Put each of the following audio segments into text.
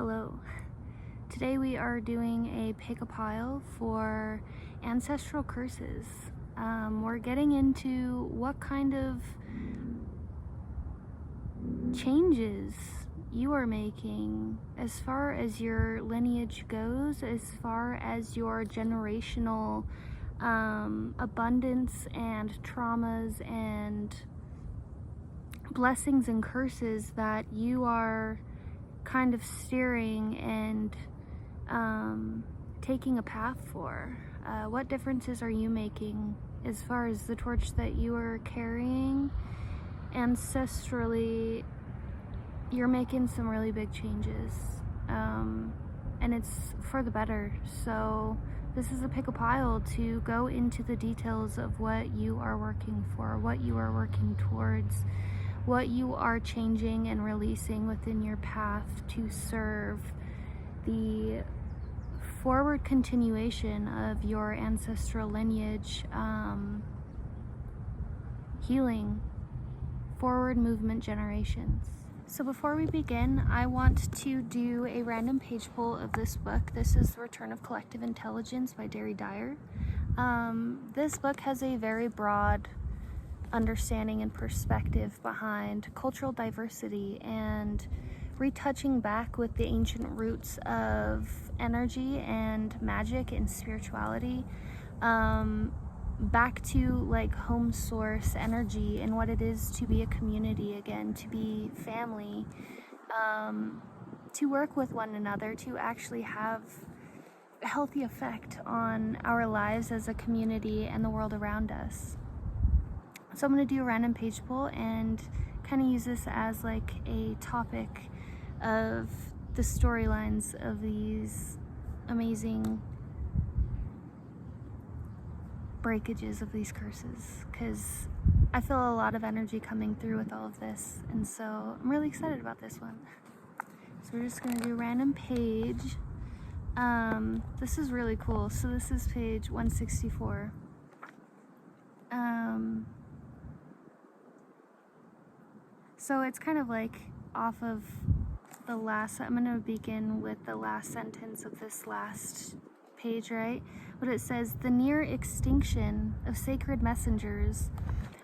Hello. Today we are doing a pick a pile for ancestral curses. We're getting into what kind of changes you are making as far as your lineage goes, as far as your generational abundance and traumas and blessings and curses that you are kind of steering and taking a path for. What differences are you making as far as the torch that you are carrying? Ancestrally, you're making some really big changes, and it's for the better. So this is a pick a pile to go into the details of what you are working for, what you are working towards, what you are changing and releasing within your path to serve the forward continuation of your ancestral lineage, healing, forward movement generations. So before we begin, I want to do a random page pull of this book. This is The Return of Collective Intelligence by Derry Dyer. This book has a very broad understanding and perspective behind cultural diversity and retouching back with the ancient roots of energy and magic and spirituality, back to like home source energy and what it is to be a community again, to be family, to work with one another, to actually have a healthy effect on our lives as a community and the world around us. So I'm going to do a random page pull and kind of use this as like a topic of the storylines of these amazing breakages of these curses, because I feel a lot of energy coming through with all of this, and so I'm really excited about this one. So we're just going to do a random page. This is really cool. So this is page 164. So it's kind of like off of the last, I'm going to begin with the last sentence of this last page, right? But it says, the near extinction of sacred messengers,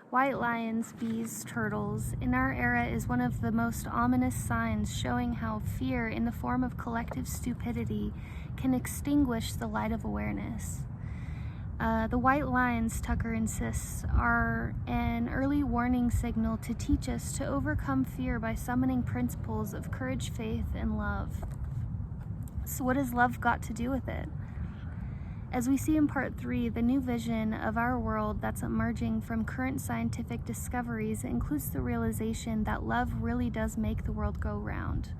white lions, bees, turtles, in our era is one of the most ominous signs showing how fear in the form of collective stupidity can extinguish the light of awareness. The white lines, Tucker insists, are an early warning signal to teach us to overcome fear by summoning principles of courage, faith, and love. So what has love got to do with it? As we see in part 3, the new vision of our world that's emerging from current scientific discoveries includes the realization that love really does make the world go round.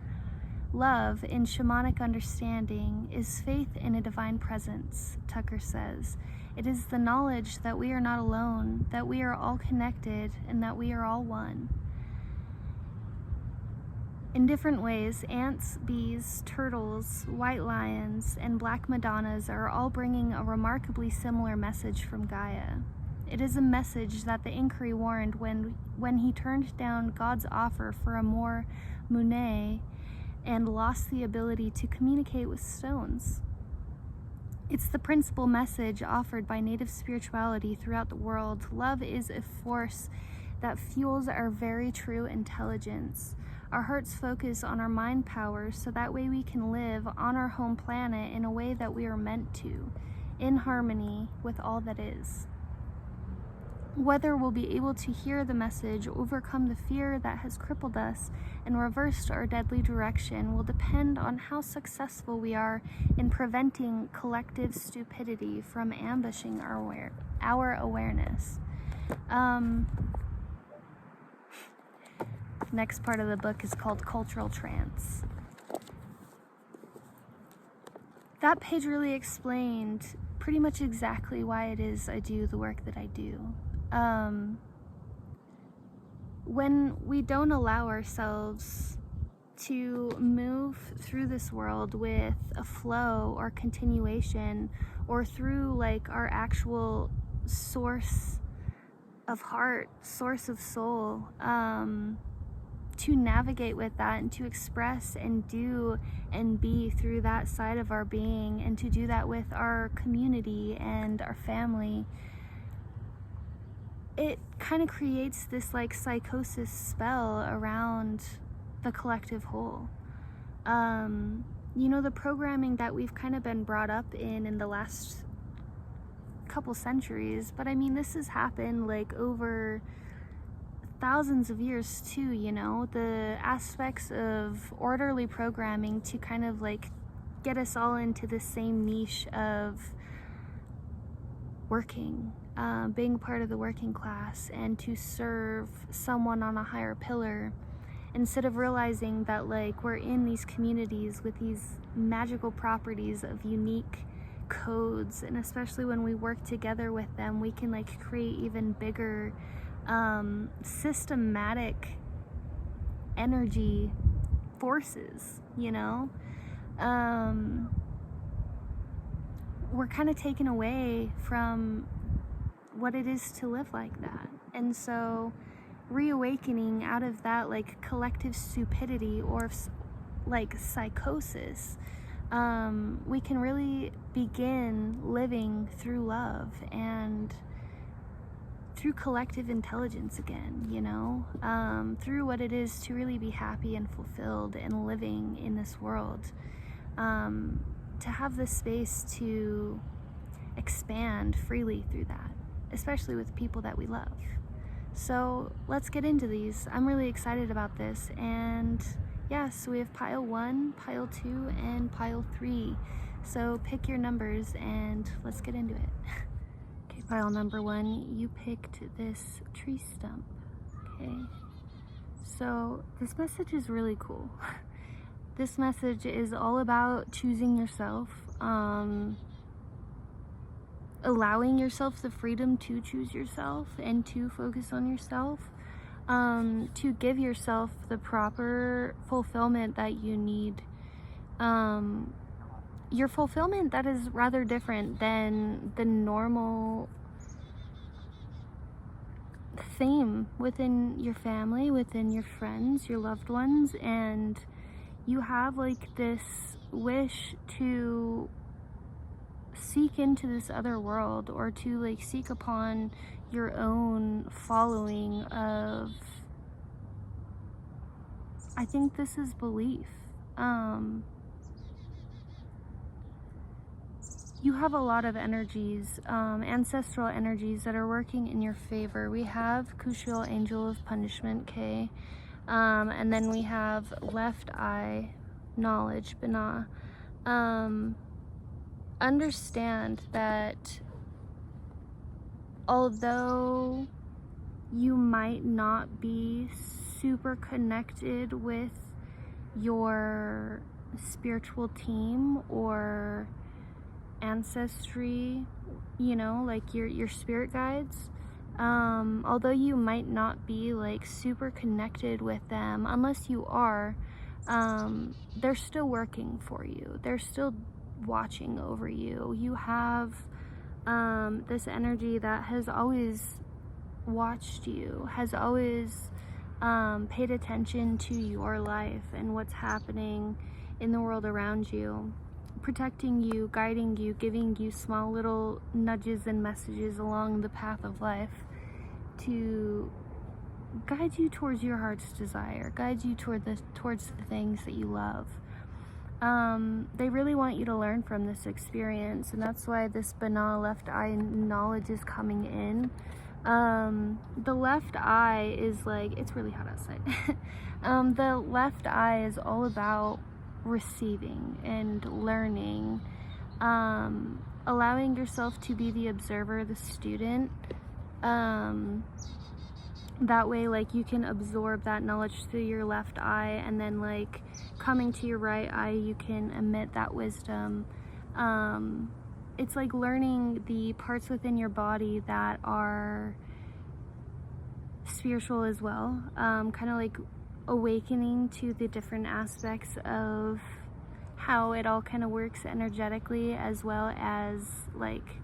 Love, in shamanic understanding, is faith in a divine presence, Tucker says. It is the knowledge that we are not alone, that we are all connected, and that we are all one. In different ways, ants, bees, turtles, white lions, and black madonnas are all bringing a remarkably similar message from Gaia. It is a message that the Inquiry warned when he turned down God's offer for a more Monet and lost the ability to communicate with stones. It's the principal message offered by native spirituality throughout the world. Love is a force that fuels our very true intelligence. Our hearts focus on our mind power so that way we can live on our home planet in a way that we are meant to, in harmony with all that is. Whether we'll be able to hear the message, overcome the fear that has crippled us, and reversed our deadly direction will depend on how successful we are in preventing collective stupidity from ambushing our awareness. Next part of the book is called Cultural Trance. That page really explained pretty much exactly why it is I do the work that I do. When we don't allow ourselves to move through this world with a flow or continuation, or through like our actual source of heart, source of soul, to navigate with that and to express and do and be through that side of our being, and to do that with our community and our family, it kind of creates this like psychosis spell around the collective whole. You know, the programming that we've kind of been brought up in the last couple centuries, but I mean, this has happened like over thousands of years too, you know, the aspects of orderly programming to kind of like get us all into the same niche of working, being part of the working class, and to serve someone on a higher pillar, instead of realizing that like we're in these communities with these magical properties of unique codes, and especially when we work together with them, we can like create even bigger systematic energy forces, you know. We're kind of taken away from what it is to live like that. And so reawakening out of that like collective stupidity or like psychosis, we can really begin living through love and through collective intelligence again, you know, through what it is to really be happy and fulfilled and living in this world, to have the space to expand freely through that, especially with people that we love. So let's get into these. I'm really excited about this. And yeah, so we have pile 1, pile 2, and pile 3. So pick your numbers and let's get into it. Okay, pile number 1, you picked this tree stump. Okay, so this message is really cool. This message is all about choosing yourself, allowing yourself the freedom to choose yourself and to focus on yourself, to give yourself the proper fulfillment that you need. Your fulfillment that is rather different than the normal theme within your family, within your friends, your loved ones, and you have like this wish to seek into this other world, or to like seek upon your own following of, I think this is belief. You have a lot of energies, ancestral energies that are working in your favor. We have Crucial Angel of Punishment, K. And then we have Left Eye Knowledge, Bana. Understand that although you might not be super connected with your spiritual team or ancestry, you know, like your spirit guides, although you might not be like super connected with them, unless you are, they're still working for you. They're still watching over you. You have this energy that has always watched you, has always paid attention to your life and what's happening in the world around you, protecting you, guiding you, giving you small little nudges and messages along the path of life to guide you towards your heart's desire, guide you towards the things that you love. They really want you to learn from this experience, and that's why this banal left eye knowledge is coming in. The left eye is like, it's really hot outside. The left eye is all about receiving and learning, allowing yourself to be the observer, the student. That way, like, you can absorb that knowledge through your left eye, and then like coming to your right eye, you can emit that wisdom. It's like learning the parts within your body that are spiritual as well, kind of like awakening to the different aspects of how it all kind of works energetically, as well as like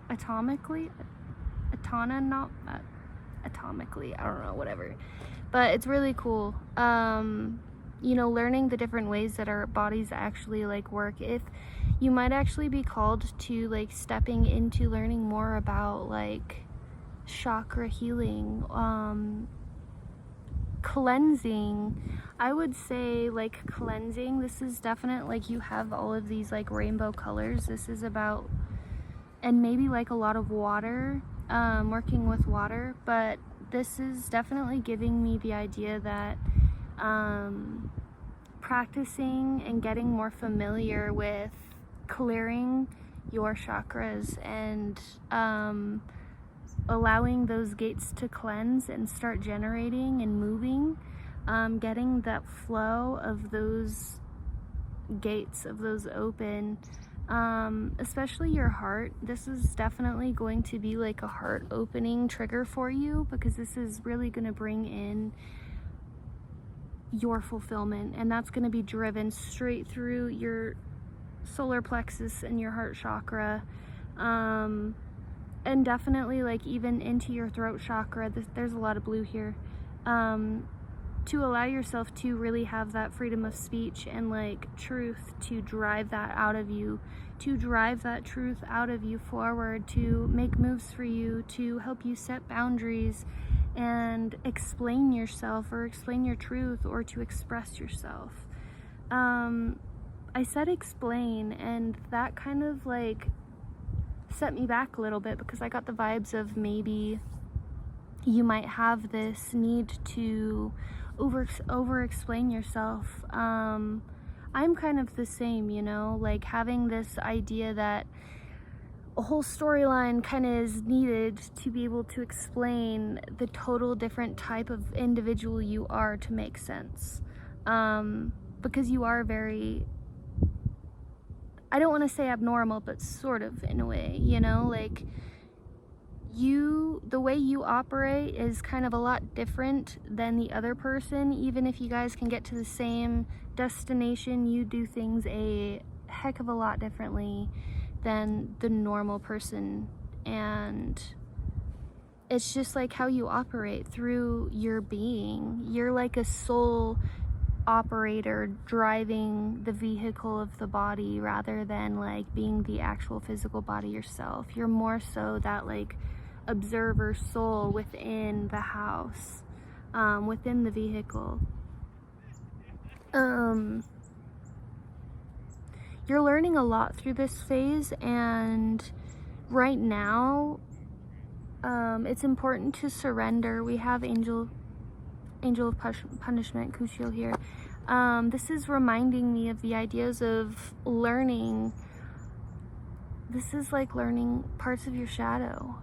atomically, I don't know, whatever. But it's really cool. You know, learning the different ways that our bodies actually like work. If you might actually be called to like stepping into learning more about like chakra healing, cleansing. I would say like cleansing. This is definite, like you have all of these like rainbow colors. This is about, and maybe like a lot of water, working with water, but this is definitely giving me the idea that practicing and getting more familiar with clearing your chakras and allowing those gates to cleanse and start generating and moving, getting that flow of those gates, of those open, especially your heart. This is definitely going to be like a heart opening trigger for you, because this is really going to bring in your fulfillment, and that's going to be driven straight through your solar plexus and your heart chakra, and definitely like even into your throat chakra. There's a lot of blue here, to allow yourself to really have that freedom of speech and like truth to drive that out of you, to drive that truth out of you forward, to make moves for you, to help you set boundaries and explain yourself or explain your truth, or to express yourself. I said explain, and that kind of like set me back a little bit, because I got the vibes of maybe you might have this need to over explain yourself. I'm kind of the same, you know, like having this idea that a whole storyline kind of is needed to be able to explain the total different type of individual you are to make sense. Because you are very, I don't want to say abnormal, but sort of in a way, you know, like the way you operate is kind of a lot different than the other person. Even if you guys can get to the same destination, you do things a heck of a lot differently than the normal person. And it's just like how you operate through your being. You're like a soul operator driving the vehicle of the body, rather than like being the actual physical body yourself. You're more so that like observer soul within the house, within the vehicle. You're learning a lot through this phase, and right now it's important to surrender. We have Angel of Punishment, Kushil here. This is reminding me of the ideas of learning. This is like learning parts of your shadow,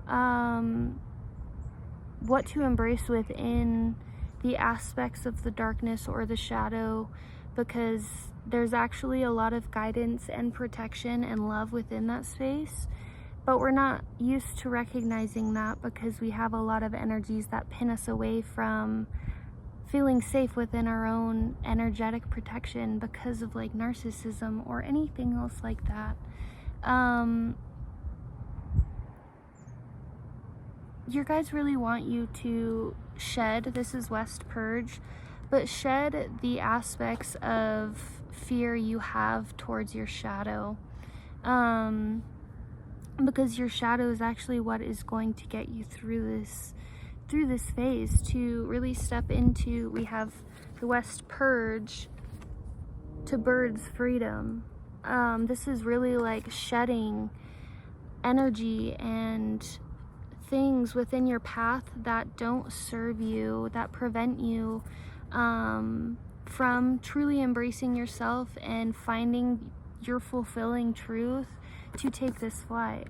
what to embrace within the aspects of the darkness or the shadow, because there's actually a lot of guidance and protection and love within that space. But we're not used to recognizing that, because we have a lot of energies that pin us away from feeling safe within our own energetic protection, because of like narcissism or anything else like that. Your guys really want you to shed, this is West Purge, but shed the aspects of fear you have towards your shadow. Because your shadow is actually what is going to get you through this phase, to really step into, we have the West Purge, to Bird's freedom. This is really like shedding energy and things within your path that don't serve you, that prevent you from truly embracing yourself and finding your fulfilling truth to take this flight.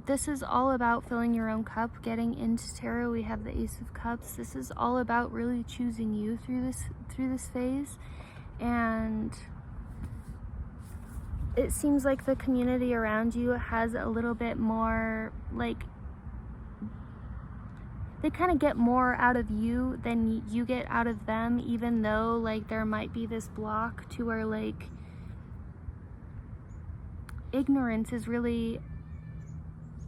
This is all about filling your own cup. Getting into tarot, we have the Ace of Cups. This is all about really choosing you through this phase. And it seems like the community around you has a little bit more, like, they kind of get more out of you than you get out of them, even though like there might be this block to where like ignorance is really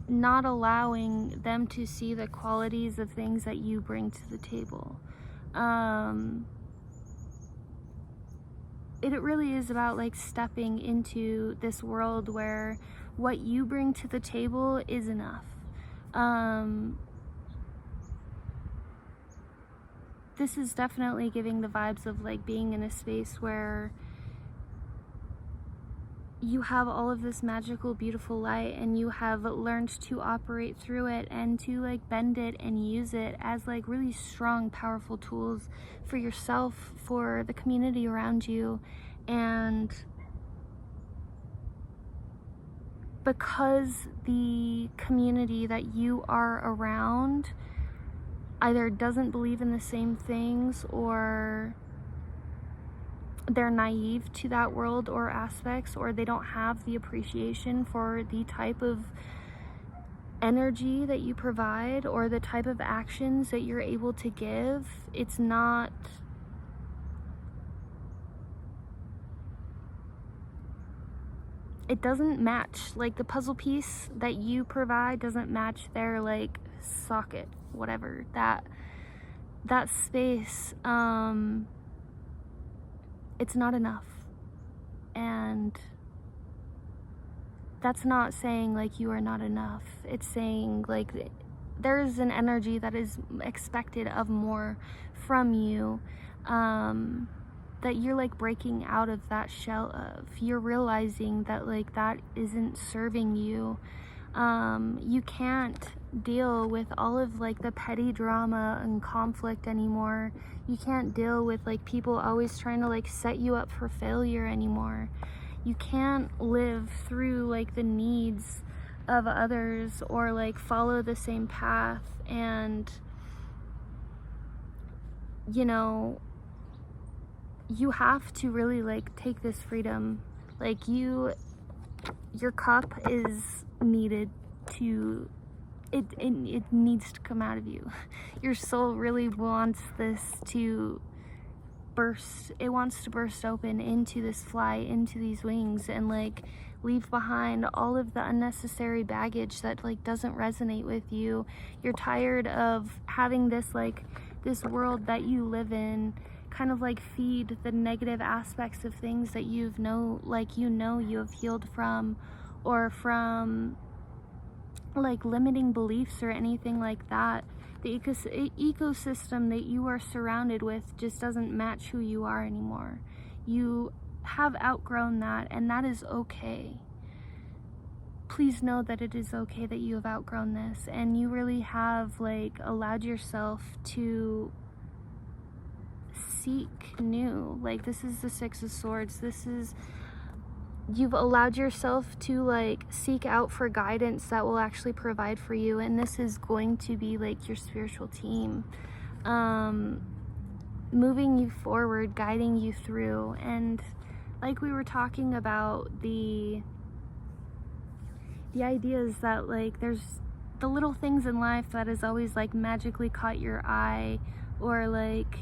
not allowing them to see the qualities of things that you bring to the table. It really is about like stepping into this world where what you bring to the table is enough. This is definitely giving the vibes of like being in a space where you have all of this magical, beautiful light, and you have learned to operate through it and to like bend it and use it as like really strong, powerful tools for yourself, for the community around you. And because the community that you are around either doesn't believe in the same things, or they're naive to that world or aspects, or they don't have the appreciation for the type of energy that you provide or the type of actions that you're able to give, it doesn't match. Like the puzzle piece that you provide doesn't match their like socket, whatever, that space. It's not enough. And that's not saying like you are not enough. It's saying like there's an energy that is expected of more from you, that you're like breaking out of that shell of. You're realizing that like that isn't serving you. You can't deal with all of like the petty drama and conflict anymore. You can't deal with like people always trying to like set you up for failure anymore. You can't live through like the needs of others or like follow the same path. And you know, you have to really like take this freedom. Like your cup is needed to, it needs to come out of you. Your soul really wants this to burst. It wants to burst open into this fly, into these wings, and like leave behind all of the unnecessary baggage that like doesn't resonate with you. You're tired of having this like this world that you live in kind of like feed the negative aspects of things that you have healed from, or from like limiting beliefs or anything like that. The ecosystem that you are surrounded with just doesn't match who you are anymore. You have outgrown that, and that is okay. Please know that it is okay that you have outgrown this, and you really have like allowed yourself to seek new. Like this is the Six of Swords. You've allowed yourself to like seek out for guidance that will actually provide for you, and this is going to be like your spiritual team, moving you forward, guiding you through. And like we were talking about, the idea is that like there's the little things in life that has always like magically caught your eye, or like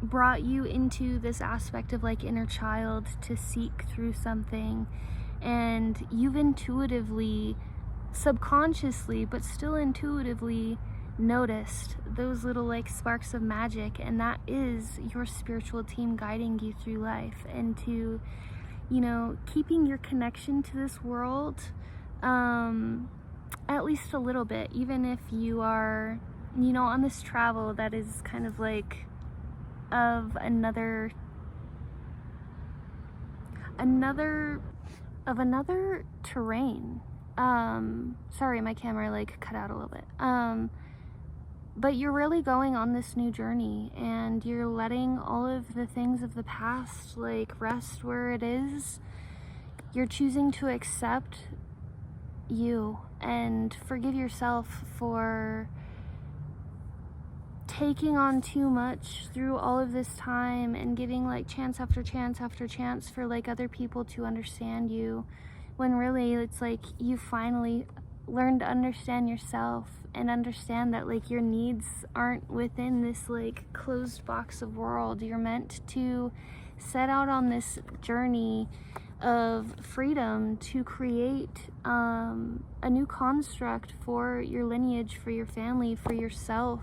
brought you into this aspect of like inner child to seek through something, and you've intuitively, subconsciously, but still intuitively noticed those little like sparks of magic, and that is your spiritual team guiding you through life, and to, you know, keeping your connection to this world, at least a little bit, even if you are, you know, on this travel that is kind of like of another terrain. Sorry, my camera like cut out a little bit. But you're really going on this new journey, and you're letting all of the things of the past like rest where it is. You're choosing to accept you and forgive yourself for taking on too much through all of this time, and giving like chance after chance after chance for like other people to understand you, when really it's like you finally learn to understand yourself, and understand that like your needs aren't within this like closed box of world. You're meant to set out on this journey of freedom to create a new construct for your lineage, for your family, for yourself,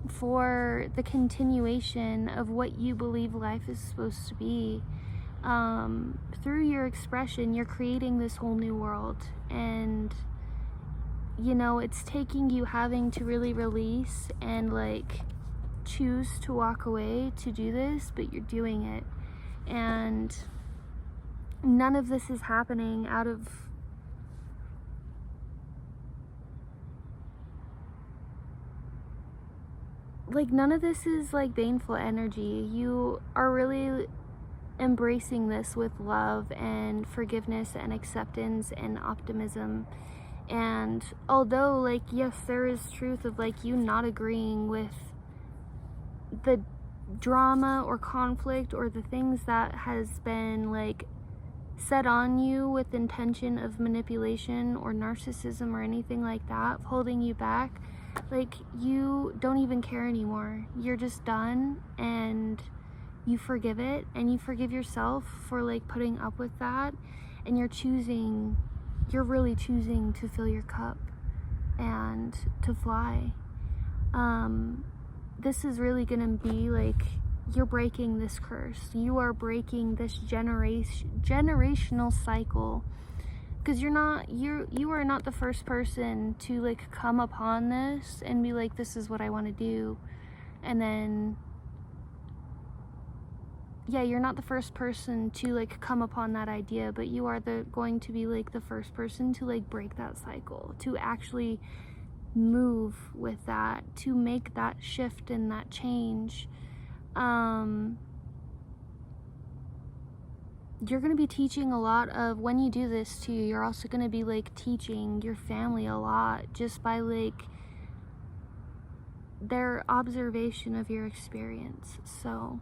for the continuation of what you believe life is supposed to be. Through your expression, you're creating this whole new world. And, you know, it's taking you having to really release and like choose to walk away to do this, but you're doing it. And none of this is happening out of like, none of this is like baneful energy. You are really embracing this with love and forgiveness and acceptance and optimism. And although, like, yes, there is truth of like you not agreeing with the drama or conflict or the things that has been like set on you with intention of manipulation or narcissism or anything like that, holding you back, like, you don't even care anymore. You're just done, and you forgive it, and you forgive yourself for like putting up with that, and you're really choosing to fill your cup and to fly. This is really gonna be like, you're breaking this curse. You are breaking this generational cycle, because you are not the first person to like come upon this and be like, this is what I want to do. And then, yeah, you're not the first person to like come upon that idea, but you are going to be like the first person to like break that cycle, to actually move with that, to make that shift and that change. You're going to be teaching a lot of, when you do this too, you're also going to be like teaching your family a lot just by like their observation of your experience. So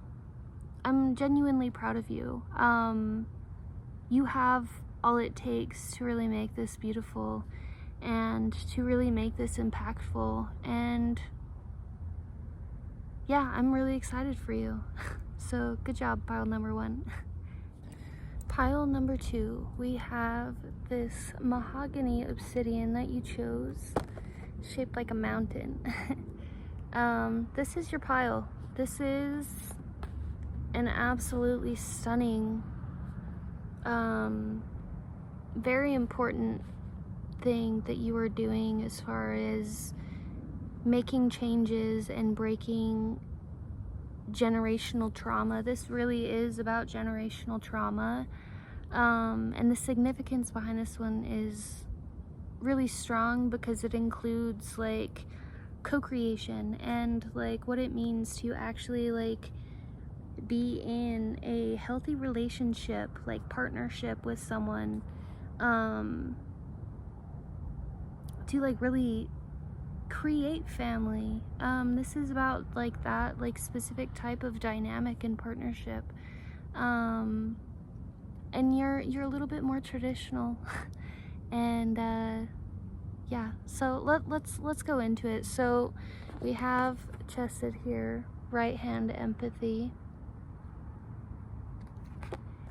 I'm genuinely proud of you. You have all it takes to really make this beautiful and to really make this impactful. And yeah, I'm really excited for you. So good job, pile number 1. Pile number 2, we have this mahogany obsidian that you chose, shaped like a mountain. This is your pile. This is an absolutely stunning, very important thing that you are doing as far as making changes and breaking generational trauma. This really is about generational trauma, and the significance behind this one is really strong because it includes like co-creation and like what it means to actually like be in a healthy relationship, like partnership with someone, to like really create family. This is about like that like specific type of dynamic and partnership, and you're a little bit more traditional. And yeah, so let's go into it. So we have chesed here, right hand empathy,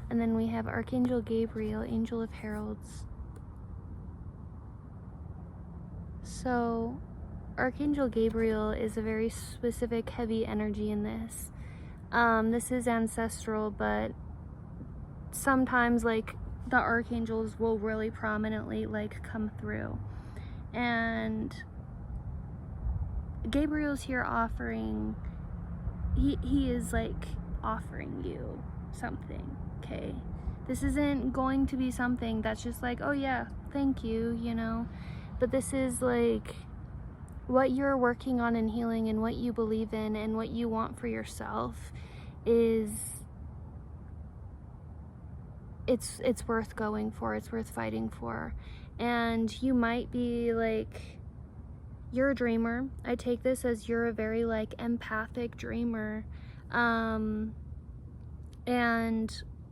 and then we have Archangel Gabriel, angel of heralds. So Archangel Gabriel is a very specific heavy energy in this. This is ancestral, but sometimes like the archangels will really prominently like come through. And Gabriel's here offering, he is like offering you something, okay? This isn't going to be something that's just like, oh yeah, thank you, you know? But this is like what you're working on and healing and what you believe in and what you want for yourself is, it's worth going for, it's worth fighting for. And you might be like, you're a dreamer. I take this as you're a very like empathic dreamer. And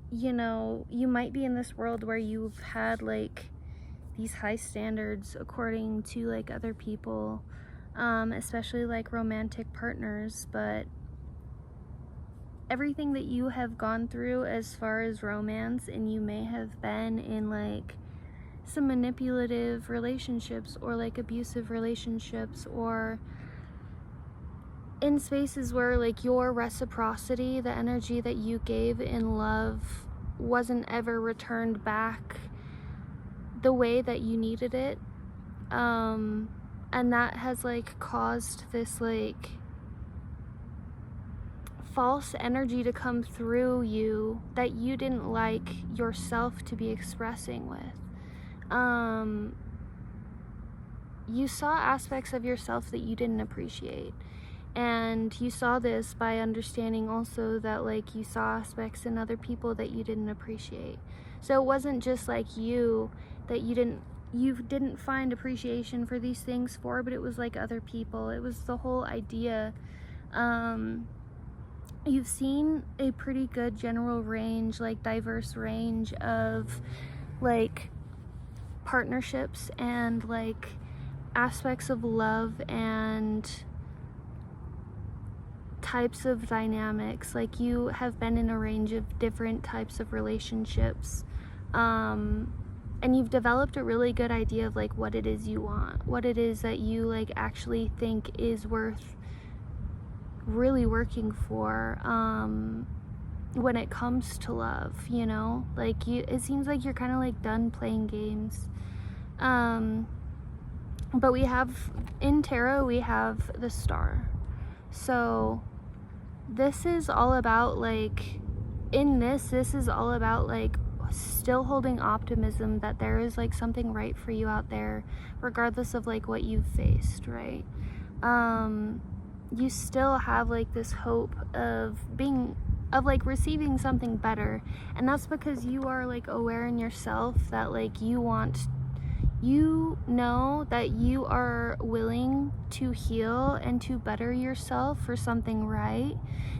you know, you might be in this world where you've had like these high standards according to like other people, especially like romantic partners, but everything that you have gone through as far as romance, and you may have been in like some manipulative relationships or like abusive relationships, or in spaces where like your reciprocity, the energy that you gave in love, wasn't ever returned back the way that you needed it. And that has like caused this like false energy to come through you that you didn't like yourself to be expressing with. You saw aspects of yourself that you didn't appreciate. And you saw this by understanding also that like you saw aspects in other people that you didn't appreciate. So it wasn't just like you that you didn't find appreciation for these things for, but it was like other people. It was the whole idea. You've seen a pretty good general range, like diverse range of like partnerships and like aspects of love and types of dynamics. Like you have been in a range of different types of relationships, and you've developed a really good idea of like what it is you want, what it is that you like actually think is worth really working for when it comes to love, you know? Like it seems like you're kind of like done playing games. But we have in tarot, we have the Star. So this is all about like, in this is all about like still holding optimism that there is like something right for you out there, regardless of like what you've faced, right? You still have like this hope of like receiving something better, and that's because you are like aware in yourself that like you know that you are willing to heal and to better yourself for something right.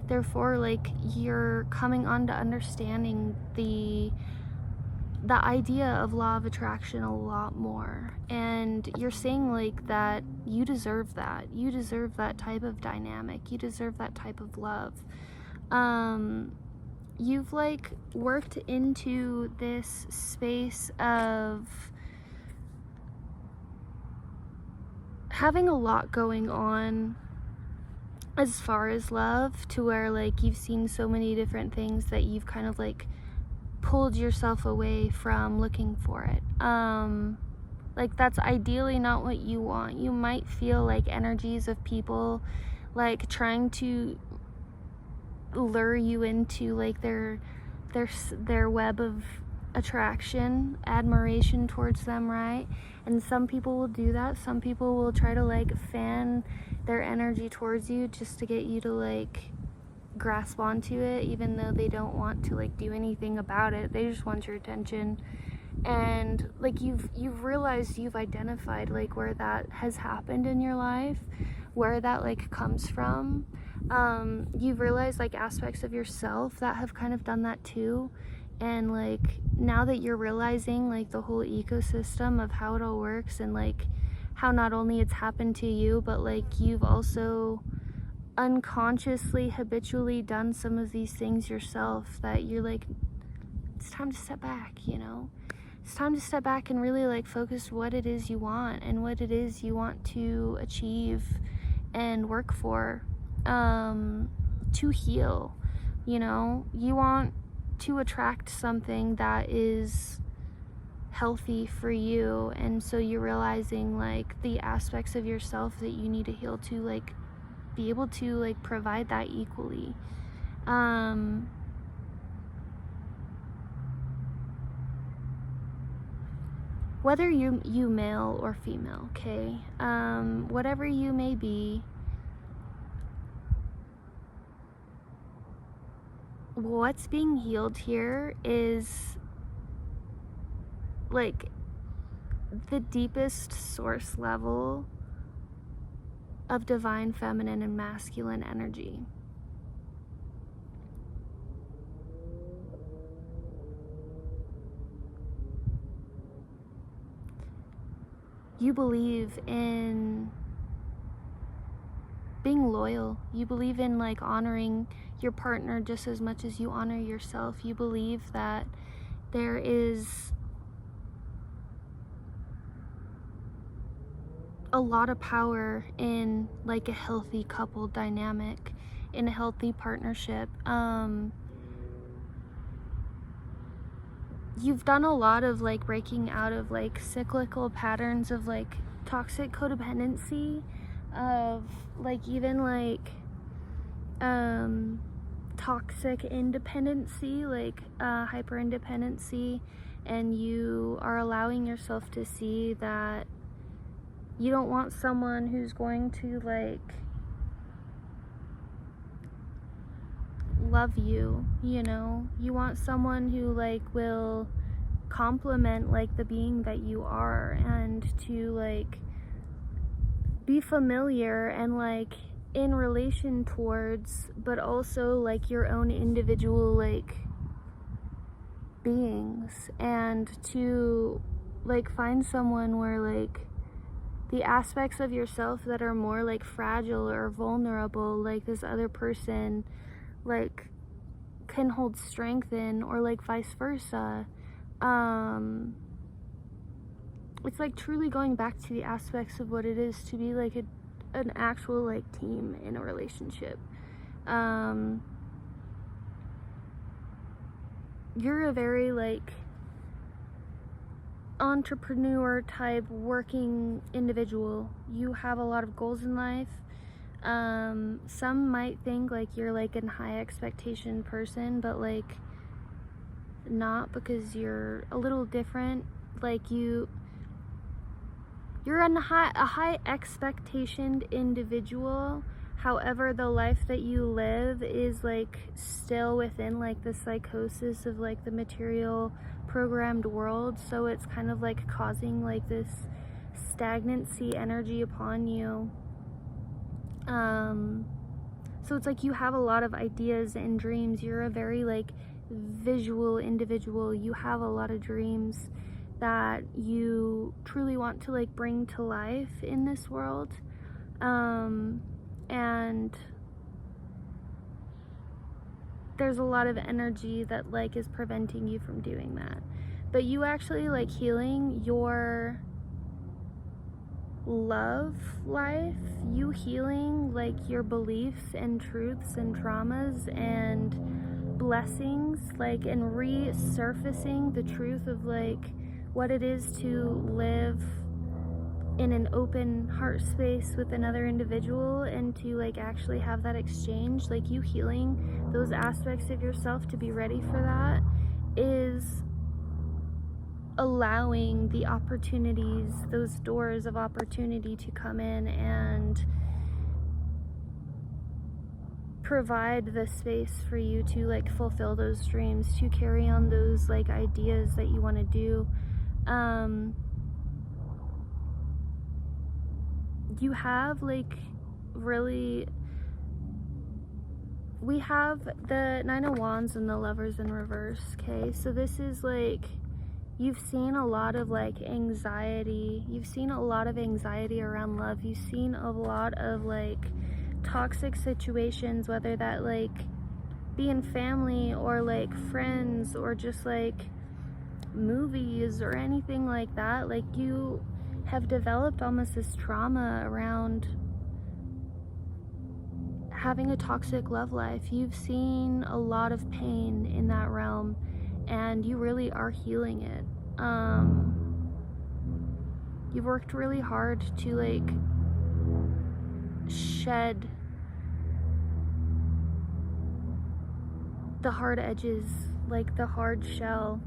Therefore, like you're coming on to understanding the idea of law of attraction a lot more, and you're saying like that you deserve that type of dynamic, you deserve that type of love. You've like worked into this space of having a lot going on as far as love, to where like you've seen so many different things that you've kind of like pulled yourself away from looking for it. Like that's ideally not what you want. You might feel like energies of people like trying to lure you into like their web of attraction, admiration towards them, right? And some people will do that. Some people will try to like fan their energy towards you just to get you to like grasp onto it, even though they don't want to like do anything about it. They just want your attention. And like you've realized, you've identified like where that has happened in your life, where that like comes from. You've realized like aspects of yourself that have kind of done that too. And like now that you're realizing like the whole ecosystem of how it all works, and like how not only it's happened to you, but like you've also unconsciously, habitually done some of these things yourself, that you're like, it's time to step back, you know? It's time to step back and really like focus what it is you want and what it is you want to achieve and work for, to heal. You know, you want to attract something that is healthy for you, and so you're realizing like the aspects of yourself that you need to heal to like be able to like provide that equally. Whether you male or female, okay, whatever you may be, what's being healed here is like the deepest source level of divine feminine and masculine energy. You believe in being loyal. You believe in like honoring your partner just as much as you honor yourself. You believe that there is a lot of power in like a healthy couple dynamic, in a healthy partnership. You've done a lot of like breaking out of like cyclical patterns of like toxic codependency, of like even like toxic independency, like hyper independency, and you are allowing yourself to see that you don't want someone who's going to like love you, you know? You want someone who like will complement like the being that you are, and to like be familiar and like in relation towards, but also like your own individual like beings, and to like find someone where like the aspects of yourself that are more like fragile or vulnerable, like this other person like can hold strength in, or like vice versa. It's like truly going back to the aspects of what it is to be like an actual like team in a relationship. You're a very like entrepreneur type working individual. You have a lot of goals in life. Some might think like you're like a high expectation person, but like not, because you're a little different. Like you're a high expectation individual. However, the life that you live is like still within like the psychosis of like the material programmed world. So it's kind of like causing like this stagnancy energy upon you. So it's like you have a lot of ideas and dreams. You're a very like visual individual. You have a lot of dreams that you truly want to like bring to life in this world. And there's a lot of energy that like is preventing you from doing that. But you actually like healing your love life, you healing like your beliefs and truths and traumas and blessings, like, and resurfacing the truth of like what it is to live in an open heart space with another individual, and to like actually have that exchange. Like you healing those aspects of yourself to be ready for that is allowing the opportunities, those doors of opportunity to come in and provide the space for you to like fulfill those dreams, to carry on those like ideas that you want to do. You have like really, we have the Nine of Wands and the Lovers in reverse. Okay, so this is like, you've seen a lot of like anxiety. You've seen a lot of anxiety around love. You've seen a lot of like toxic situations, whether that like be in family or like friends or just like movies or anything like that. Like you have developed almost this trauma around having a toxic love life. You've seen a lot of pain in that realm, and you really are healing it. You've worked really hard to like shed the hard edges, like the hard shell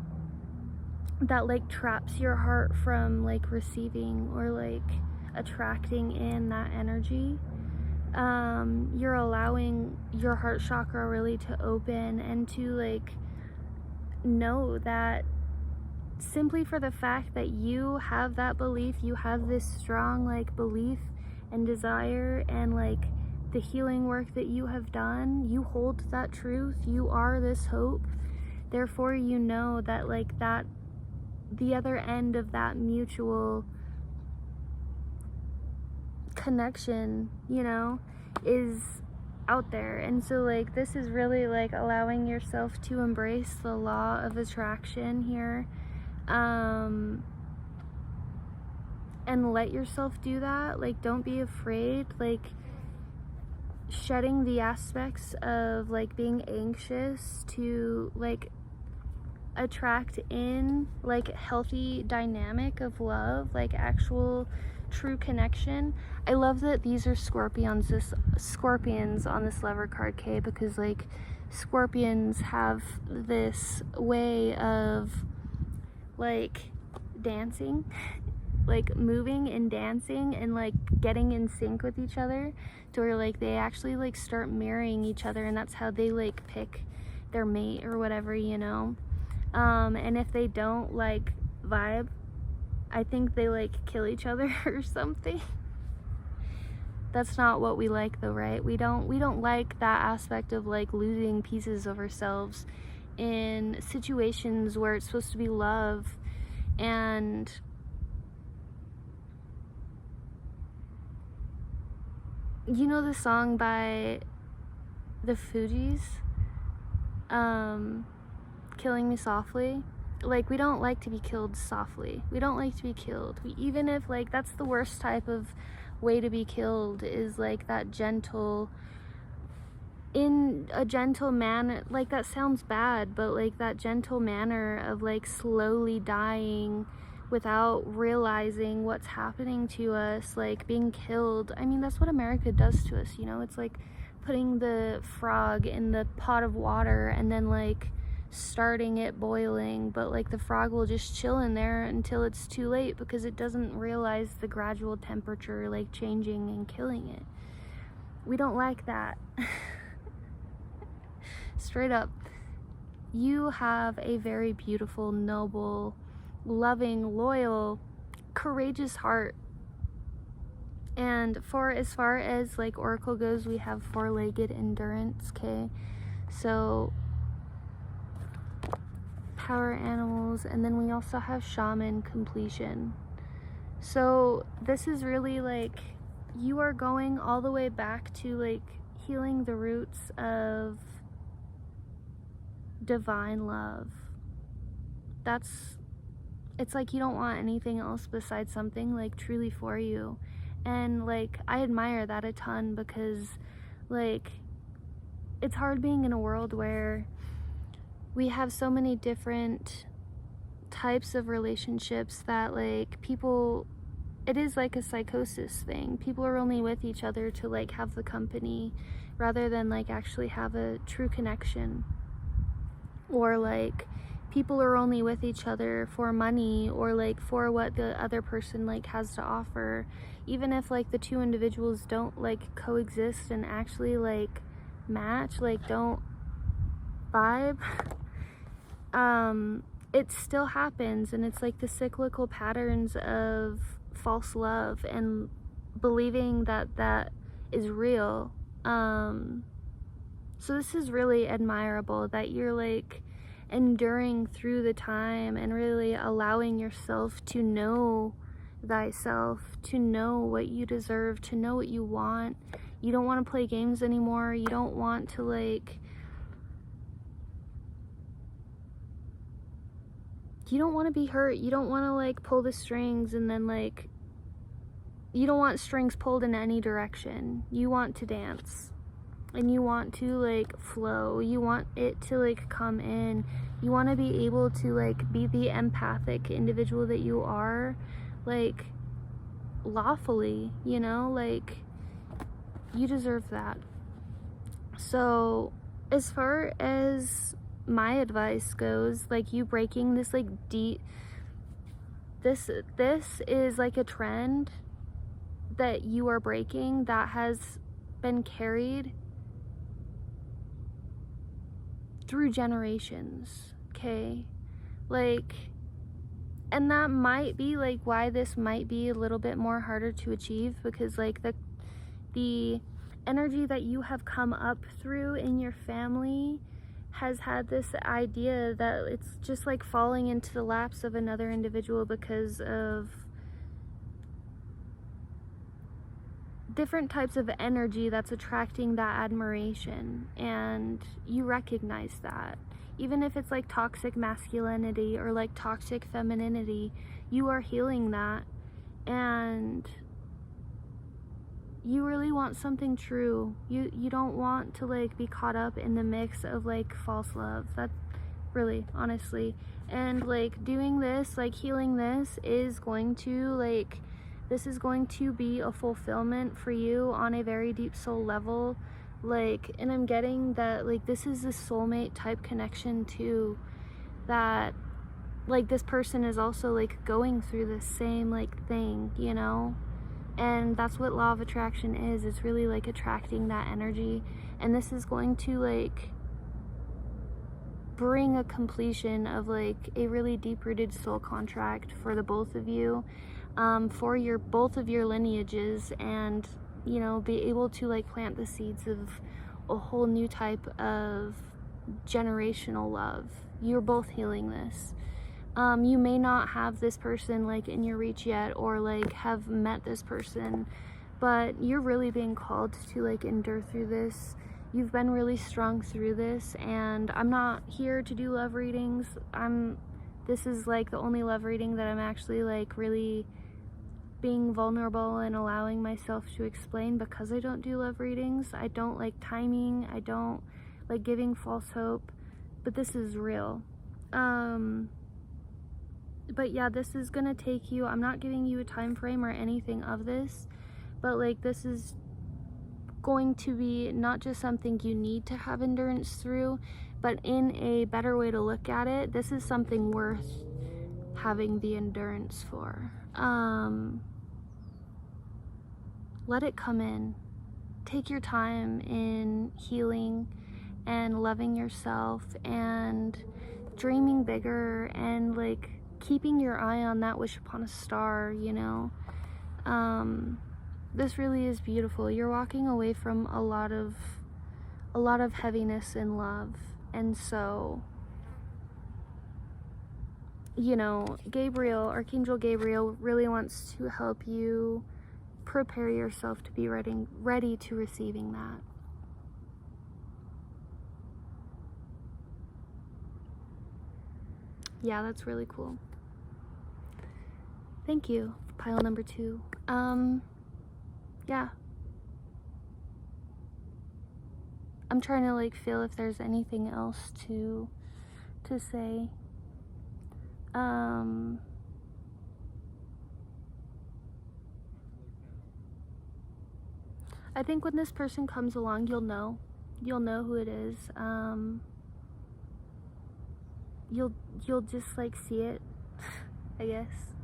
that like traps your heart from like receiving or like attracting in that energy. You're allowing your heart chakra really to open, and to like know that simply for the fact that you have that belief, you have this strong like belief and desire, and like the healing work that you have done, you hold that truth, you are this hope. Therefore, you know that like that the other end of that mutual connection, you know, is out there. And so like this is really like allowing yourself to embrace the law of attraction here, and let yourself do that. Like, don't be afraid. Like, shedding the aspects of like being anxious to like attract in like healthy dynamic of love, like actual true connection. I love that these are scorpions on this lover card, K, because like scorpions have this way of like dancing, like moving and dancing and like getting in sync with each other, to where like they actually like start marrying each other, and that's how they like pick their mate or whatever, you know. And if they don't like vibe, I think they like kill each other or something. That's not what we like though, right? We don't like that aspect of like losing pieces of ourselves in situations where it's supposed to be love. And you know the song by the Fugees, Killing Me Softly? Like, we don't like to be killed softly. We don't like to be killed. Even if like that's the worst type of way to be killed, is like that gentle, in a gentle manner. Like, that sounds bad, but like that gentle manner of like slowly dying without realizing what's happening to us, like being killed. I mean, that's what America does to us, you know. It's like putting the frog in the pot of water and then like starting it boiling, but like the frog will just chill in there until it's too late, because it doesn't realize the gradual temperature like changing and killing it. We don't like that. Straight up. You have a very beautiful, noble, loving, loyal, courageous heart. And for as far as like Oracle goes, we have four-legged endurance, okay? So power animals, and then we also have shaman completion. So this is really like you are going all the way back to like healing the roots of divine love. It's like you don't want anything else besides something like truly for you. And like I admire that a ton, because like it's hard being in a world where we have so many different types of relationships that like people, it is like a psychosis thing. People are only with each other to like have the company, rather than like actually have a true connection. Or like people are only with each other for money, or like for what the other person like has to offer, even if like the two individuals don't like coexist and actually like match, like don't vibe. It still happens, and it's like the cyclical patterns of false love and believing that that is real. So this is really admirable that you're like enduring through the time and really allowing yourself to know thyself, to know what you deserve, to know what you want. You don't want to play games anymore. You don't want to like, you don't want to be hurt. You don't want to like pull the strings and then like, you don't want strings pulled in any direction. You want to dance. And you want to like flow. You want it to like come in. You want to be able to like be the empathic individual that you are, like lawfully, you know, like you deserve that. So as far as my advice goes, like you breaking this like deep, this is like a trend that you are breaking that has been carried through generations, okay? Like, and that might be like why this might be a little bit more harder to achieve, because like the energy that you have come up through in your family has had this idea that it's just like falling into the laps of another individual because of different types of energy that's attracting that admiration, and you recognize that. Even if it's like toxic masculinity or like toxic femininity, you are healing that, and you really want something true. You don't want to like be caught up in the mix of like false love. That really, honestly. And like doing this, like healing this is going to like, this is going to be a fulfillment for you on a very deep soul level. Like, and I'm getting that like this is a soulmate type connection too, that like this person is also like going through the same like thing, you know? And that's what law of attraction is. It's really like attracting that energy. And this is going to like bring a completion of like a really deep-rooted soul contract for the both of you, for your both of your lineages, and you know, be able to like plant the seeds of a whole new type of generational love. You're both healing this. You may not have this person like in your reach yet, or like have met this person, but you're really being called to like endure through this. You've been really strong through this, and I'm not here to do love readings. This is like the only love reading that I'm actually like really being vulnerable and allowing myself to explain, because I don't do love readings. I don't like timing. I don't like giving false hope, but this is real. But yeah, this is gonna take you, I'm not giving you a time frame or anything of this, but like this is going to be not just something you need to have endurance through, but in a better way to look at it, this is something worth having the endurance for. Let it come in. Take your time in healing and loving yourself and dreaming bigger, and like keeping your eye on that wish upon a star, you know. This really is beautiful. You're walking away from a lot of heaviness in love, and so, you know, Archangel Gabriel really wants to help you prepare yourself to be ready to receiving that. Yeah, that's really cool. Thank you, pile number 2. Yeah. I'm trying to like feel if there's anything else to say. I think when this person comes along, you'll know who it is. You'll just like see it, I guess.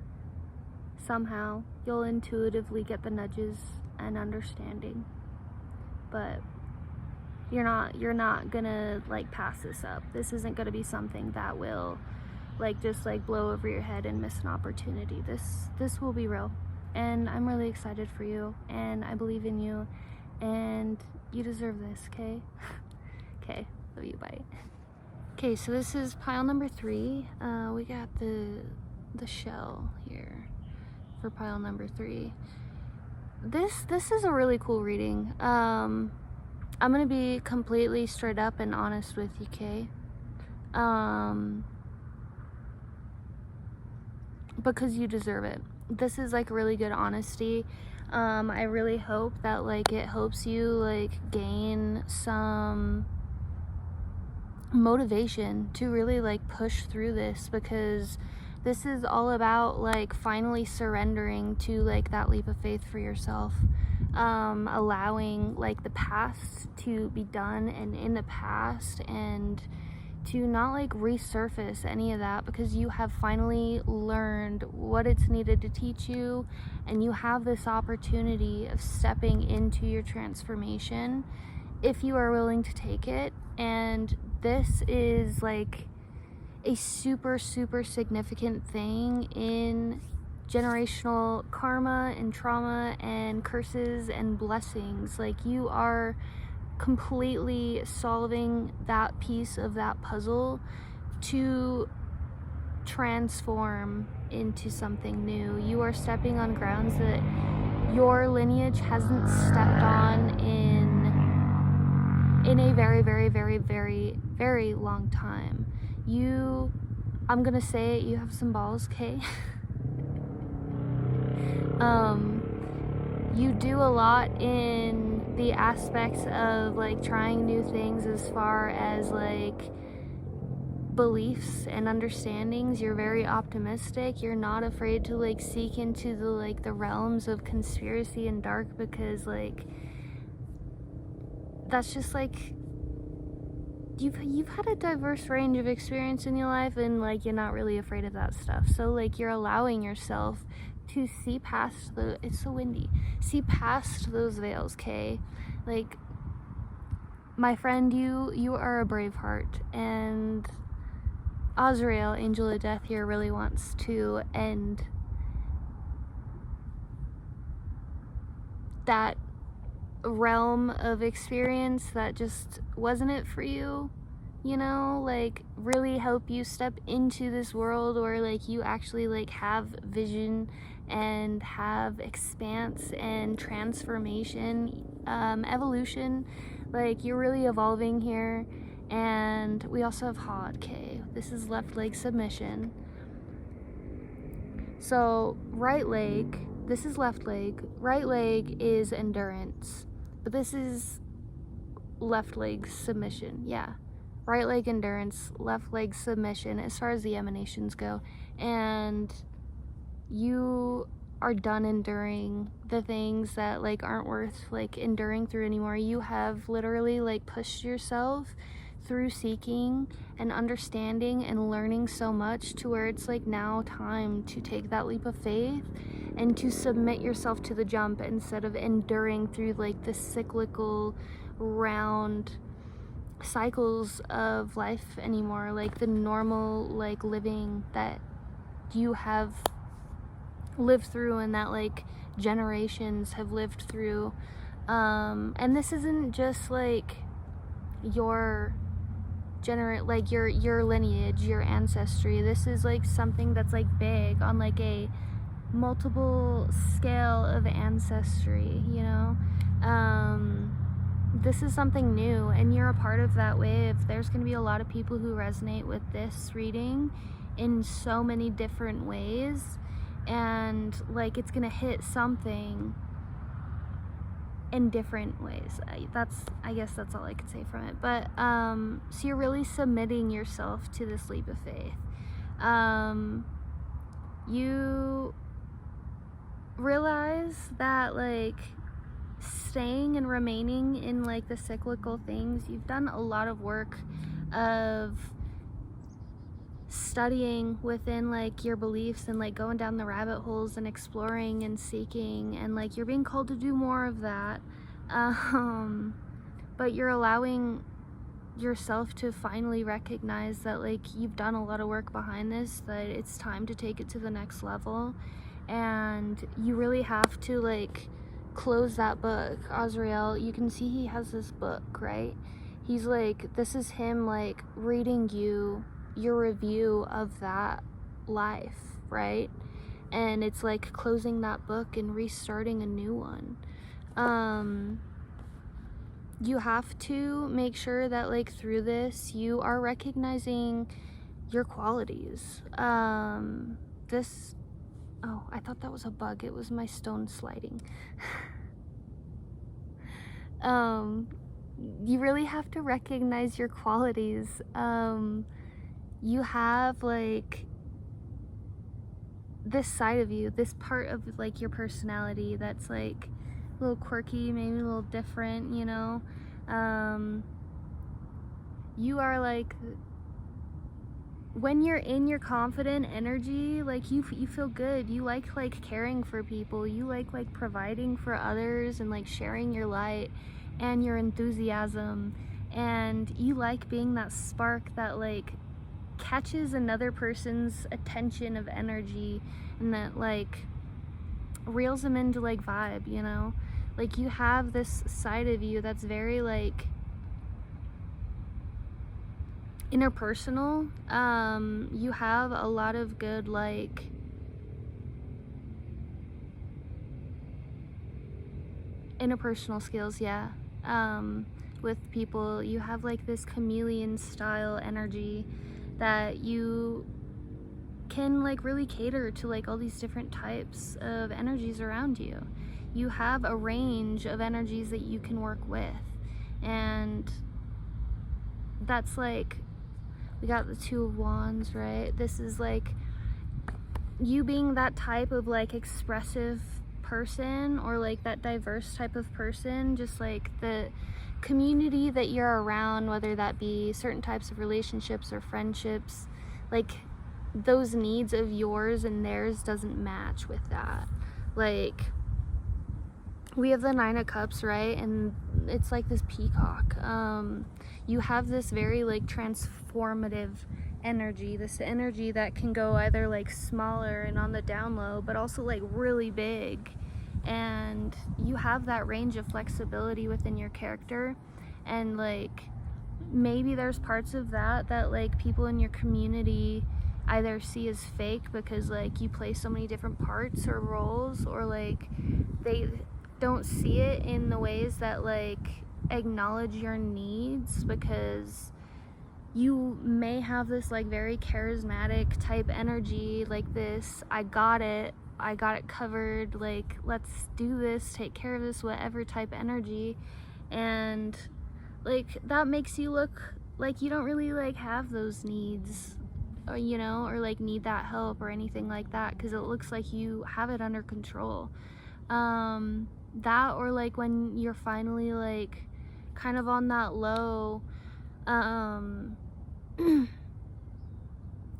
Somehow you'll intuitively get the nudges and understanding, but you're not gonna like pass this up. This isn't gonna be something that will like just like blow over your head and miss an opportunity. This will be real, and I'm really excited for you, and I believe in you, and you deserve this. Okay. Okay, love you, bye. Okay, so this is pile number 3. We got the shell here for pile number 3. This is a really cool reading. I'm gonna be completely straight up and honest with you, okay? Because you deserve it. This is like really good honesty. I really hope that like it helps you like gain some motivation to really like push through this, because this is all about like finally surrendering to like that leap of faith for yourself, allowing like the past to be done and in the past, and to not like resurface any of that, because you have finally learned what it's needed to teach you, and you have this opportunity of stepping into your transformation if you are willing to take it. And this is like a super significant thing in generational karma and trauma and curses and blessings. Like, you are completely solving that piece of that puzzle to transform into something new. You are stepping on grounds that your lineage hasn't stepped on in a very, very, very, very, very long time. I'm gonna say it, you have some balls, okay? You do a lot in the aspects of like trying new things as far as like beliefs and understandings. You're very optimistic. You're not afraid to like seek into the realms of conspiracy and dark, because like that's just like you've had a diverse range of experience in your life, and like you're not really afraid of that stuff. So like you're allowing yourself to see past it's so windy, see past those veils, okay? Like, my friend, you are a brave heart, and Azrael, Angel of Death here, really wants to end that realm of experience that just wasn't it for you, you know? Like, really help you step into this world where like you actually like have vision and have expanse and transformation, evolution. Like, you're really evolving here. And we also have Hod, okay? This is left leg submission. So right leg, this is left leg. Right leg is endurance, but this is left leg submission. Yeah, right leg endurance, left leg submission as far as the emanations go. And you are done enduring the things that like aren't worth like enduring through anymore. You have literally like pushed yourself through seeking and understanding and learning so much to where it's like now time to take that leap of faith and to submit yourself to the jump, instead of enduring through like the cyclical round cycles of life anymore, like the normal like living that you have lived through and that like generations have lived through. And this isn't just like your your lineage, your ancestry. This is like something that's like big on like a multiple scale of ancestry, you know? This is something new, and you're a part of that wave. There's going to be a lot of people who resonate with this reading in so many different ways, and like it's going to hit something in different ways. I guess that's all I could say from it. But so you're really submitting yourself to this leap of faith. You realize that like staying and remaining in like the cyclical things, you've done a lot of work of studying within like your beliefs and like going down the rabbit holes and exploring and seeking, and like you're being called to do more of that. But you're allowing yourself to finally recognize that like you've done a lot of work behind this, that it's time to take it to the next level. And you really have to like close that book. Azrael, you can see he has this book, right? He's like, this is him like reading you your review of that life, right? And it's like closing that book and restarting a new one. You have to make sure that like through this you are recognizing your qualities. Oh, I thought that was a bug. It was my stone sliding. You really have to recognize your qualities. You have like this side of you, this part of like your personality that's like a little quirky, maybe a little different, you know? You are like, when you're in your confident energy, like you feel good. You like caring for people. You like providing for others and like sharing your light and your enthusiasm. And you like being that spark that like catches another person's attention of energy, and that like reels them into like vibe, you know? Like you have this side of you that's very like interpersonal. You have a lot of good like interpersonal skills, yeah. With people, you have like this chameleon style energy that you can like really cater to like all these different types of energies around you. You have a range of energies that you can work with, and that's like, we got the Two of Wands, right? This is like you being that type of like expressive person, or like that diverse type of person, just like the community that you're around, whether that be certain types of relationships or friendships, like those needs of yours and theirs doesn't match with that. Like, we have the Nine of Cups, right? And it's like this peacock. You have this very like transformative energy, this energy that can go either like smaller and on the down low, but also like really big. And you have that range of flexibility within your character. And like, maybe there's parts of that that like people in your community either see as fake because like you play so many different parts or roles, or like they don't see it in the ways that like acknowledge your needs, because you may have this like very charismatic type energy, like this I got it covered, like let's do this, take care of this, whatever type energy. And like that makes you look like you don't really like have those needs, or you know, or like need that help or anything like that, because it looks like you have it under control. That, or like when you're finally like kind of on that low,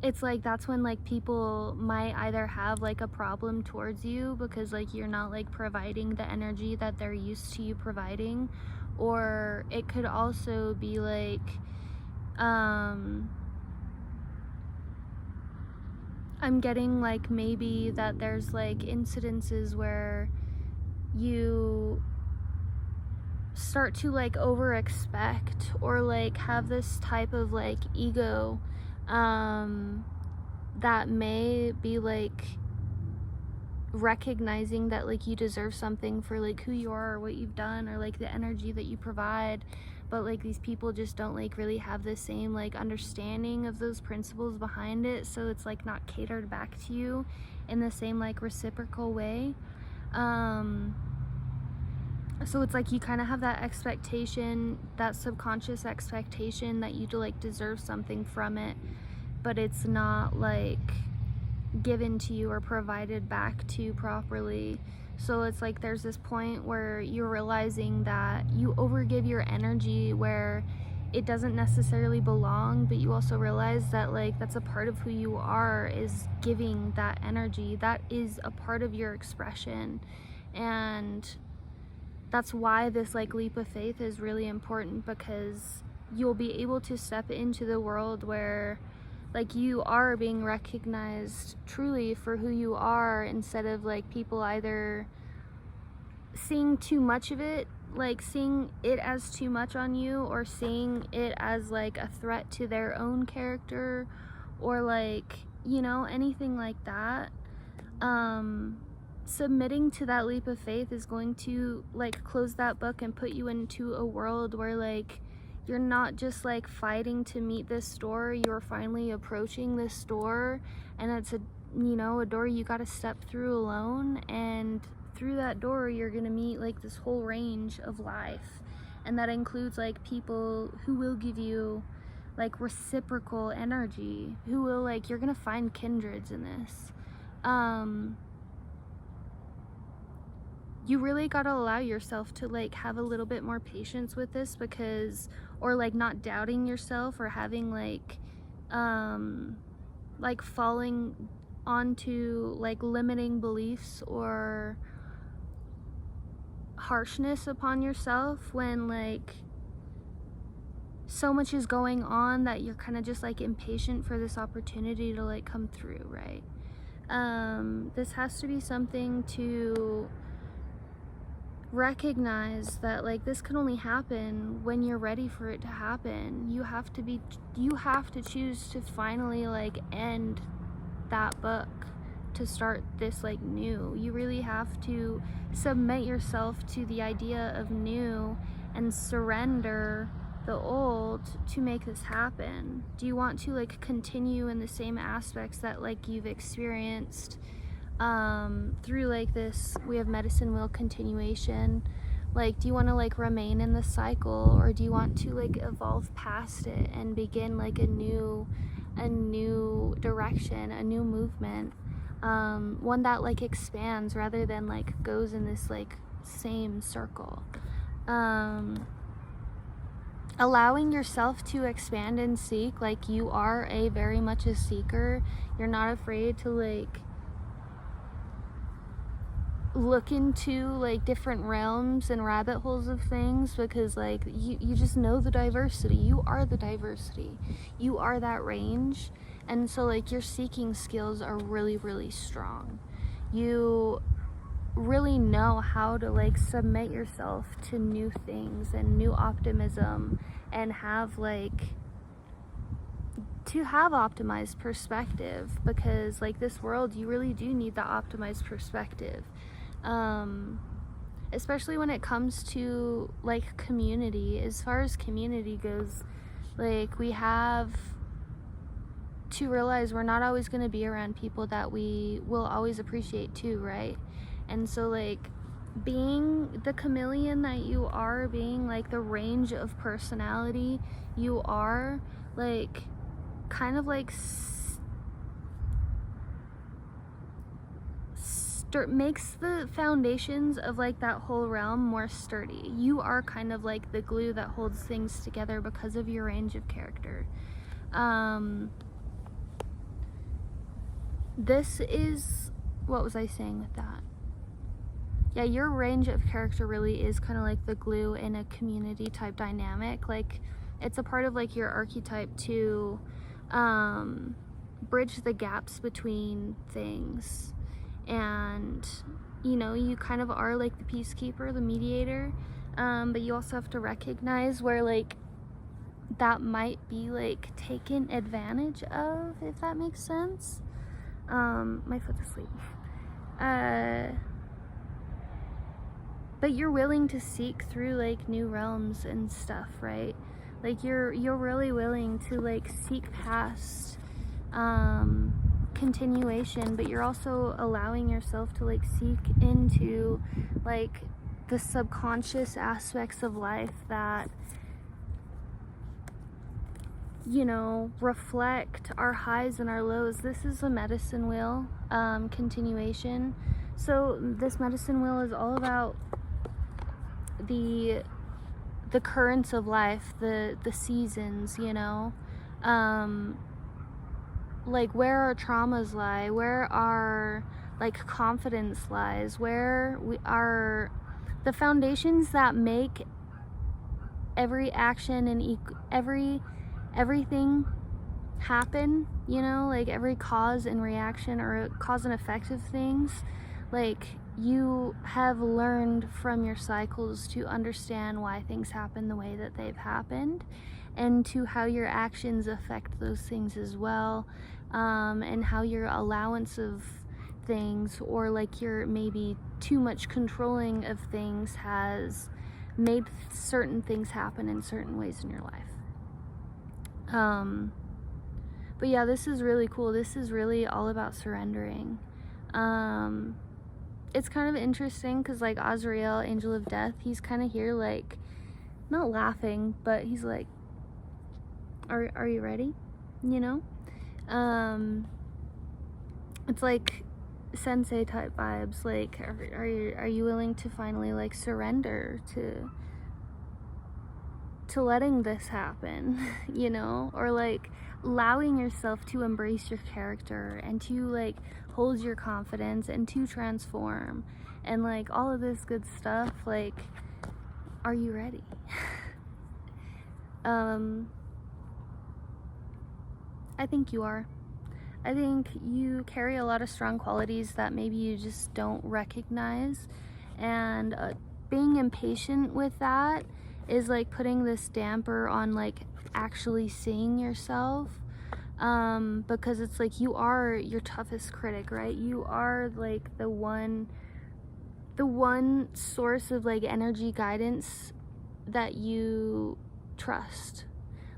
it's like that's when like people might either have like a problem towards you because like you're not like providing the energy that they're used to you providing, or it could also be like I'm getting like maybe that there's like incidences where you start to like over expect, or like have this type of like ego that may be like recognizing that like you deserve something for like who you are or what you've done, or like the energy that you provide, but like these people just don't like really have the same like understanding of those principles behind it, so it's like not catered back to you in the same like reciprocal way. So it's like you kind of have that expectation, that subconscious expectation that you like deserve something from it, but it's not like given to you or provided back to you properly. So it's like there's this point where you're realizing that you overgive your energy where it doesn't necessarily belong, but you also realize that like that's a part of who you are, is giving that energy. That is a part of your expression. And that's why this like leap of faith is really important, because you'll be able to step into the world where like you are being recognized truly for who you are, instead of like people either seeing too much of it, like seeing it as too much on you, or seeing it as like a threat to their own character, or like, you know, anything like that. Submitting to that leap of faith is going to like close that book and put you into a world where like you're not just like fighting to meet this door, you're finally approaching this door, and it's a, you know, a door you got to step through alone, and through that door you're gonna meet like this whole range of life, and that includes like people who will give you like reciprocal energy, who will like, you're gonna find kindreds in this. You really gotta allow yourself to like have a little bit more patience with this, because, or like not doubting yourself, or having like falling onto like limiting beliefs or harshness upon yourself when like so much is going on that you're kind of just like impatient for this opportunity to like come through, right? This has to be something to recognize that like this can only happen when you're ready for it to happen. You have to choose to finally like end that book, to start this like new. You really have to submit yourself to the idea of new and surrender the old to make this happen. Do you want to like continue in the same aspects that like you've experienced through like this, we have medicine wheel continuation? Like, do you want to like remain in the cycle, or do you want to like evolve past it and begin like a new direction, a new movement, one that like expands rather than like goes in this like same circle? Allowing yourself to expand and seek, like you are a very much a seeker. You're not afraid to like look into like different realms and rabbit holes of things, because like you just know the diversity. You are the diversity. You are that range. And so like your seeking skills are really, really strong. You really know how to like submit yourself to new things and new optimism, and have like to have optimized perspective, because like this world, you really do need that optimized perspective. Especially when it comes to like community. As far as community goes, like we have to realize we're not always going to be around people that we will always appreciate too, right? And so like being the chameleon that you are, being like the range of personality you are, like kind of like makes the foundations of like that whole realm more sturdy. You are kind of like the glue that holds things together because of your range of character. This is, what was I saying with that? Yeah, your range of character really is kind of like the glue in a community type dynamic. Like it's a part of like your archetype to bridge the gaps between things. And you know, you kind of are like the peacekeeper, the mediator, but you also have to recognize where like that might be like taken advantage of, if that makes sense. My foot's asleep. But you're willing to seek through like new realms and stuff, right? Like you're really willing to like seek past continuation, but you're also allowing yourself to like seek into like the subconscious aspects of life that, you know, reflect our highs and our lows. This is a medicine wheel continuation. So this medicine wheel is all about the currents of life, the seasons, you know, like where our traumas lie, where our like confidence lies, where we are, the foundations that make every action and everything happen, you know, like every cause and reaction or cause and effect of things. Like you have learned from your cycles to understand why things happen the way that they've happened, and to how your actions affect those things as well, and how your allowance of things, or like your maybe too much controlling of things, has made certain things happen in certain ways in your life. But yeah, this is really cool. This is really all about surrendering. It's kind of interesting because like Azrael, angel of death, he's kind of here like not laughing, but he's like, are you ready? You know? It's like sensei type vibes. Like, are you willing to finally like surrender to letting this happen? You know, or like allowing yourself to embrace your character and to like hold your confidence and to transform and like all of this good stuff. Like, are you ready? I think you are. I think you carry a lot of strong qualities that maybe you just don't recognize, and being impatient with that is like putting this damper on like actually seeing yourself. because it's like you are your toughest critic, right? You are like the one source of like energy guidance that you trust.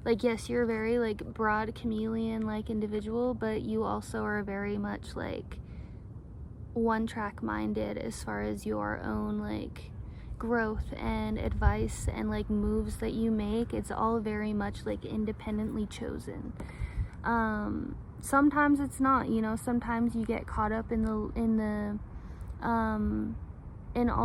Like, yes, you're a very like broad chameleon like individual, but you also are very much like one track minded as far as your own like growth and advice and like moves that you make. It's all very much like independently chosen. Sometimes it's not, you know, sometimes you get caught up in all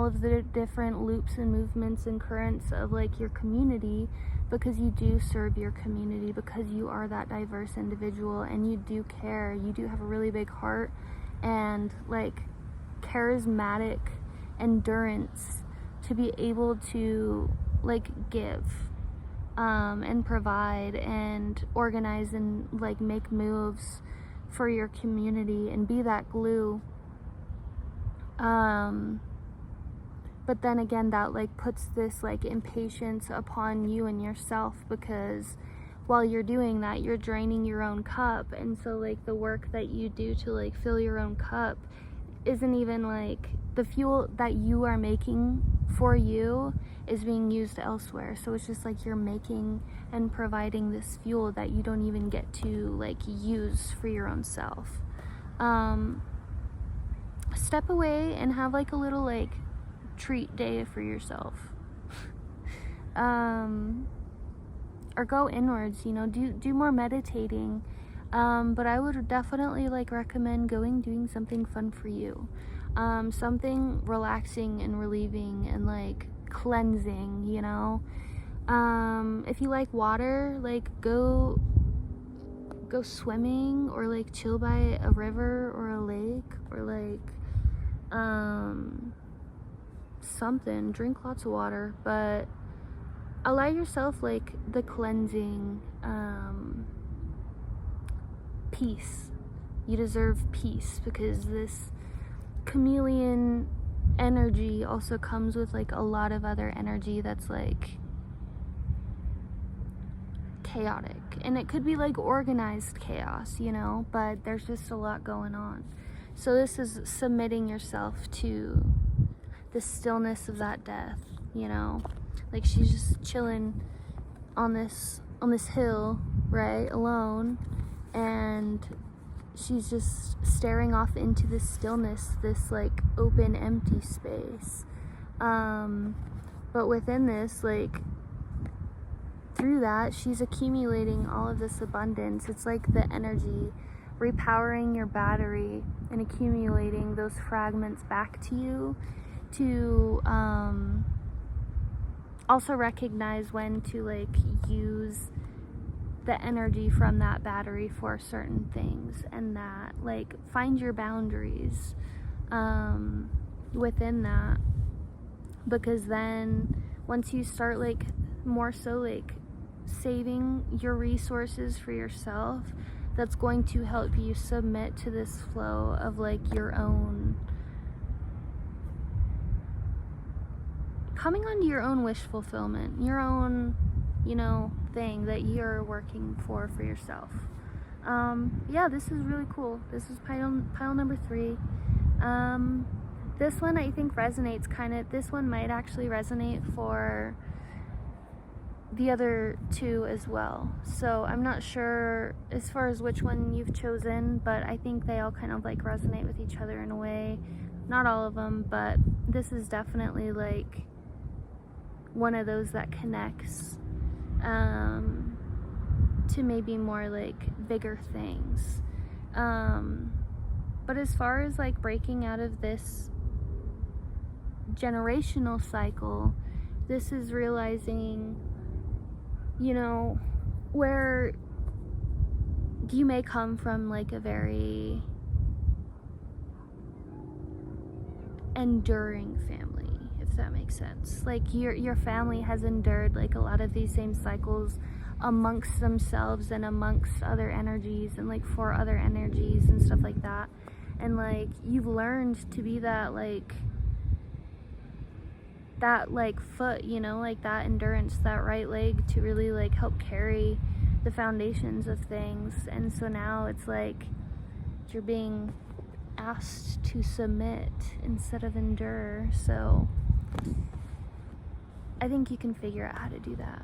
of the different loops and movements and currents of like your community, because you do serve your community, because you are that diverse individual and you do care, you do have a really big heart and like charismatic endurance to be able to like give and provide and organize and like make moves for your community and be that glue. But then again, that like puts this like impatience upon you and yourself, because while you're doing that, you're draining your own cup. And so like the work that you do to like fill your own cup isn't even like the fuel that you are making for you is being used elsewhere. So it's just like you're making and providing this fuel that you don't even get to like use for your own self. Step away and have like a little like treat day for yourself. Or go inwards, you know, do more meditating. But I would definitely like recommend doing something fun for you. Something relaxing and relieving and like cleansing, you know. If you like water, like go swimming or like chill by a river or a lake or like something. Drink lots of water, but allow yourself like the cleansing peace. You deserve peace, because this chameleon energy also comes with like a lot of other energy that's like chaotic, and it could be like organized chaos, you know, but there's just a lot going on. So this is submitting yourself to the stillness of that death, you know, like she's just chilling on this hill, right, alone, and she's just staring off into this stillness, this like open empty space, but within this, like through that, she's accumulating all of this abundance. It's like the energy repowering your battery and accumulating those fragments back to you, to also recognize when to like use the energy from that battery for certain things, and that like find your boundaries within that, because then once you start like more so like saving your resources for yourself, that's going to help you submit to this flow of like your own, coming onto your own wish fulfillment, your own, you know, thing that you're working for yourself. Yeah, this is really cool. This is pile number 3. This one I think resonates this one might actually resonate for the other 2 as well. So I'm not sure as far as which one you've chosen, but I think they all kind of like resonate with each other in a way. Not all of them, but this is definitely like one of those that connects to maybe more like bigger things. But as far as like breaking out of this generational cycle, this is realizing, you know, where you may come from like a very enduring family, if that makes sense. Like your family has endured like a lot of these same cycles amongst themselves and amongst other energies and like for other energies and stuff like that, and like you've learned to be that like foot, you know, like that endurance, that right leg to really like help carry the foundations of things. And so now it's like you're being asked to submit instead of endure. So I think you can figure out how to do that.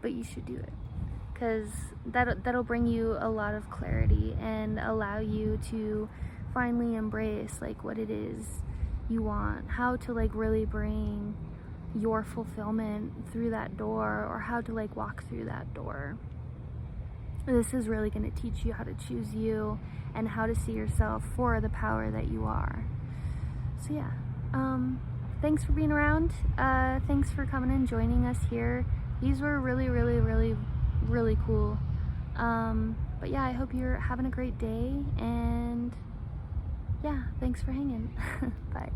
But you should do it, because that'll bring you a lot of clarity and allow you to finally embrace like what it is you want, how to like really bring your fulfillment through that door, or how to like walk through that door. This is really going to teach you how to choose you and how to see yourself for the power that you are. So yeah, thanks for being around. Thanks for coming and joining us here. These were really, really, really, really cool. But yeah, I hope you're having a great day, and yeah, thanks for hanging. Bye.